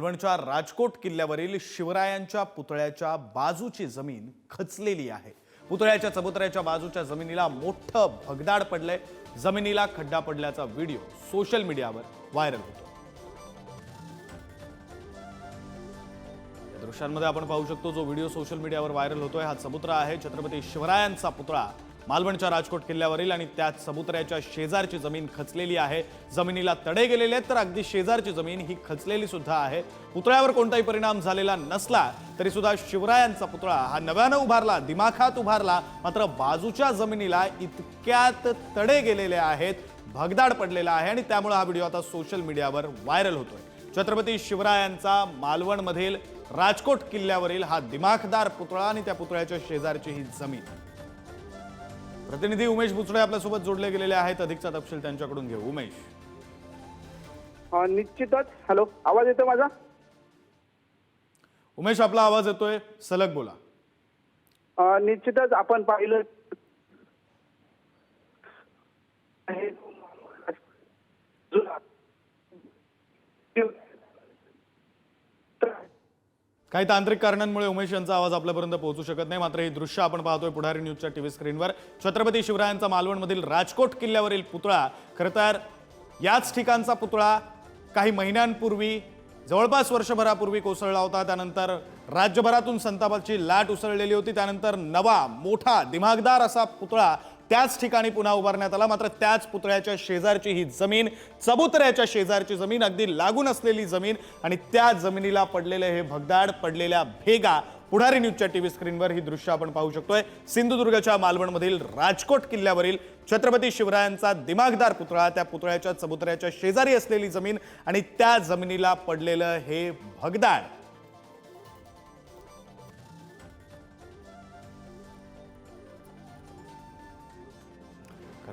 मालवणच्या राजकोट किल्ल्यावरील शिवरायांच्या पुतळ्याच्या बाजूची जमीन खचलेली आहे। पुतळ्याच्या चबुतऱ्याच्या बाजूच्या जमिनीला मोठं भगदाड पडलंय। जमिनीला खड्डा पडल्याचा व्हिडिओ सोशल मीडियावर व्हायरल होतो। या दृश्यांमध्ये आपण पाहू शकतो जो व्हिडिओ सोशल मीडियावर व्हायरल होतोय हा चबुतरा आहे। छत्रपती शिवरायांचा पुतळा मालवणच्या राजकोट किल्ल्यावरील आणि त्या चबुतऱ्याच्या शेजारची जमीन खचलेली आहे। जमिनीला तडे गेलेले आहेत तर अगदी शेजारची जमीन ही खचलेली सुद्धा आहे। पुतळ्यावर कोणताही परिणाम झालेला नसला तरी सुद्धा शिवरायांचा पुतळा हा नव्याने उभारला, दिमाखात उभारला, मात्र बाजूच्या जमिनीला इतक्यात तडे गेलेले आहेत, भगदाड पडलेला आहे आणि त्यामुळे हा व्हिडिओ आता सोशल मीडियावर व्हायरल होतोय। छत्रपती शिवरायांचा मालवणमधील राजकोट किल्ल्यावरील हा दिमाखदार पुतळा आणि त्या पुतळ्याच्या शेजारची ही जमीन। प्रतिनिधी उमेश बुचडे आपल्यासोबत जोडले गेलेले आहेत। अधिकचा तपशील त्यांच्याकडून घेऊ। उमेश, निश्चितच। हॅलो, आवाज येतो माझा? उमेश, आपला आवाज येतोय, सलग बोला। निश्चितच आपण पाहिलं काही तांत्रिक कारणांमुळे उमेश यांचा आवाज आपल्यापर्यंत पोहोचू शकत नाही, मात्र ही दृश्य आपण पाहतोय पुढारी न्यूजच्या टीव्ही स्क्रीनवर। छत्रपती शिवरायांचा मालवणमधील राजकोट किल्ल्यावरील पुतळा, खरं तर याच ठिकाणचा पुतळा काही महिन्यांपूर्वी, जवळपास वर्षभरापूर्वी कोसळला होता। त्यानंतर राज्यभरातून संतापाची लाट उसळलेली होती। त्यानंतर नवा मोठा दिमागदार असा पुतळा त्याच ठिकाणी पुन्हा उभारण्यात आला, मात्र त्याच पुतळ्याच्या शेजारची ही जमीन, चबुतऱ्याच्या शेजारची जमीन, अगदी लागून असलेली जमीन आणि त्या जमिनीला पडलेले हे भगदाड, पडलेल्या भेगा। पुढारी न्यूजच्या टीव्ही स्क्रीनवर ही दृश्य आपण पाहू शकतोय। सिंधुदुर्गच्या मालवणमधील राजकोट किल्ल्यावरील छत्रपती शिवरायांचा दिमागदार पुतळा, त्या पुतळ्याच्या चबुतऱ्याच्या शेजारी असलेली जमीन आणि त्या जमिनीला पडलेलं हे भगदाड।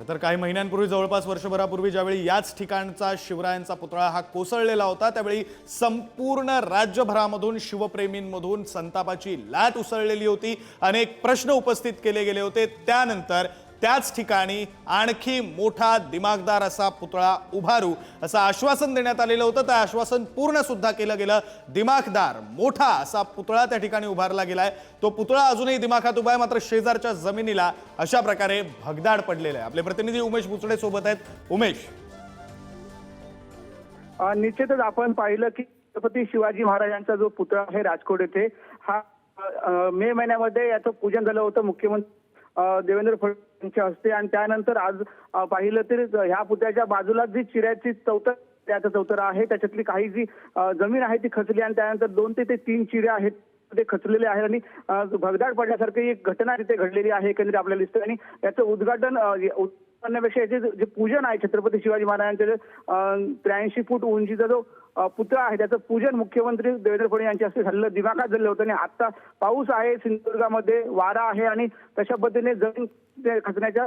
तर काही महिन्यांपूर्वी, जवळपास वर्षभरापूर्वी ज्यावेळी याच ठिकाणचा शिवरायांचा पुतळा हा कोसळलेला होता, त्यावेळी संपूर्ण राज्यभरामधून शिवप्रेमींमधून संतापाची लाट उसळलेली होती। अनेक प्रश्न उपस्थित केले गेले होते। त्यानंतर त्याच ठिकाणी आणखी मोठा दिमागदार असा पुतळा उभारू असं आश्वासन देण्यात आलेलं होतं। ते आश्वासन पूर्ण सुद्धा केलं गेलं। दिमाखदार मोठा असा पुतळा त्या ठिकाणी उभारला गेलाय। तो पुतळा अजूनही दिमाखात उभा आहे, मात्र शेजारच्या जमिनीला अशा प्रकारे भगदाड पडलेलं आहे। आपले प्रतिनिधी उमेश बुचडे सोबत आहेत। उमेश, निश्चितच आपण पाहिलं की छत्रपती शिवाजी महाराजांचा जो पुतळा आहे राजकोट येथे, हा मे महिन्यामध्ये याचं पूजन झालं होतं मुख्यमंत्री देवेंद्र फडणवीस यांच्या हस्ते। आणि त्यानंतर आज पाहिलं तर ह्या पुतळ्याच्या बाजूला जी चिऱ्याची त्याचं चौतरा आहे, त्याच्यातली काही जी जमीन आहे ती खचली आणि त्यानंतर 2 ते 3 चिऱ्या आहेत ते खचलेले आहेत आणि भगदाड पडल्यासारखी एक घटना तिथे घडलेली आहे एकंदरीत आपल्याला दिसतं। आणि याचं उद्घाटन करण्यापेक्षा याचे जे पूजन आहे छत्रपती शिवाजी महाराजांचे 83 फूट उंचीचा जो पुतळा आहे त्याचं पूजन मुख्यमंत्री देवेंद्र फडणवीस यांच्या हस्ते झालेलं, दिमाखात झालं होतं। आणि आता पाऊस आहे, सिंधुदुर्गामध्ये वारा आहे आणि तशा पद्धतीने जमीन खचण्याच्या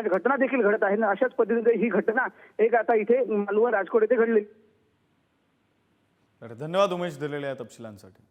घटना देखील घडत आहे। अशाच पद्धतीने ही घटना एक आता इथे मालवण राजकोट येथे घडली। धन्यवाद उमेश दिलेल्या तपशिलांसाठी।